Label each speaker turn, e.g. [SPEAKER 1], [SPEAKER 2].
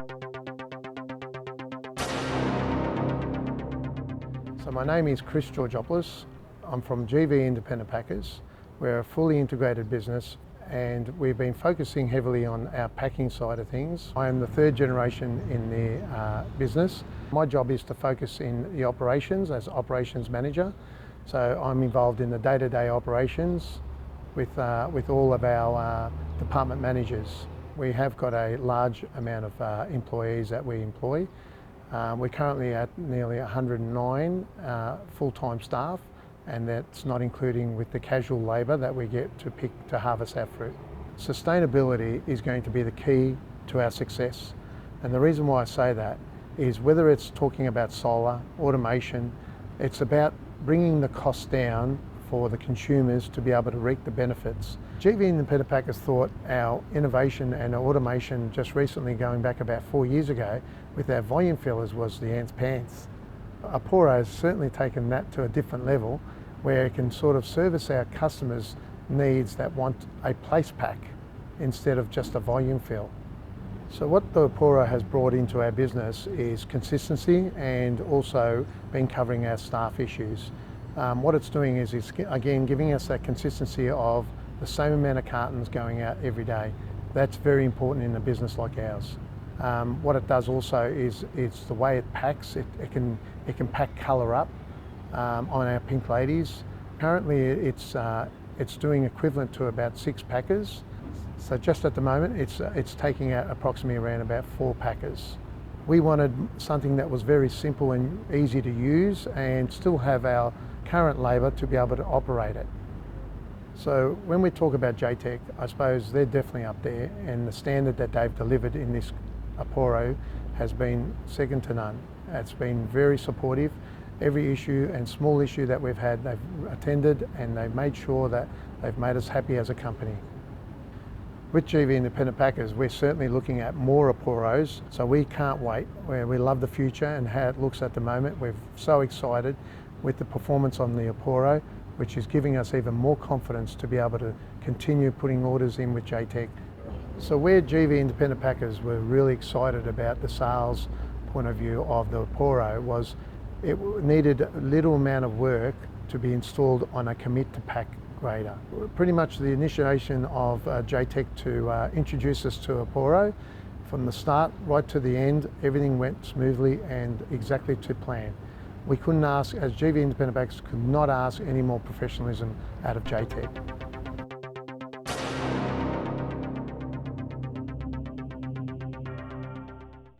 [SPEAKER 1] So my name is Georgopoulos. I'm from GV Independent Packers. We're a fully integrated business and we've been focusing heavily on our packing side of things. I am the third generation in the business. My job is to focus in the operations as operations manager. So I'm involved in the day-to-day operations with all of our department managers. We have got a large amount of employees that we employ. We're currently at nearly 109 full-time staff, and that's not including with the casual labour that we get to harvest our fruit. Sustainability is going to be the key to our success, and the reason why I say that is whether it's talking about solar, automation, it's about bringing the cost down for the consumers to be able to reap the benefits. GV Independent Packers thought our innovation and our automation just recently, going back about 4 years ago, with our volume fillers was the ants pants. Aporo has certainly taken that to a different level where it can sort of service our customers' needs that want a place pack instead of just a volume fill. So what the Aporo has brought into our business is consistency and also been covering our staff issues. What it's doing is again giving us that consistency of the same amount of cartons going out every day. That's very important in a business like ours. What it does also is it's the way it packs. It can pack colour up on our pink ladies. Currently it's doing equivalent to about 6 packers. So just at the moment it's taking out approximately around about 4 packers. We wanted something that was very simple and easy to use and still have our current labour to be able to operate it. So when we talk about JTech, I suppose they're definitely up there, and the standard that they've delivered in this Aporo has been second to none. It's been very supportive. Every issue and small issue that we've had, they've attended and they've made sure that they've made us happy as a company. With GV Independent Packers, we're certainly looking at more Aporos, so we can't wait. We love the future and how it looks at the moment. We're so excited with the performance on the Aporo, which is giving us even more confidence to be able to continue putting orders in with JTech. So where GV Independent Packers were really excited about the sales point of view of the Aporo was it needed a little amount of work to be installed on a commit to pack grader. Pretty much the initiation of JTech to introduce us to Aporo, from the start right to the end, everything went smoothly and exactly to plan. We couldn't ask, as GV Independent Packers could not ask any more professionalism out of JTech.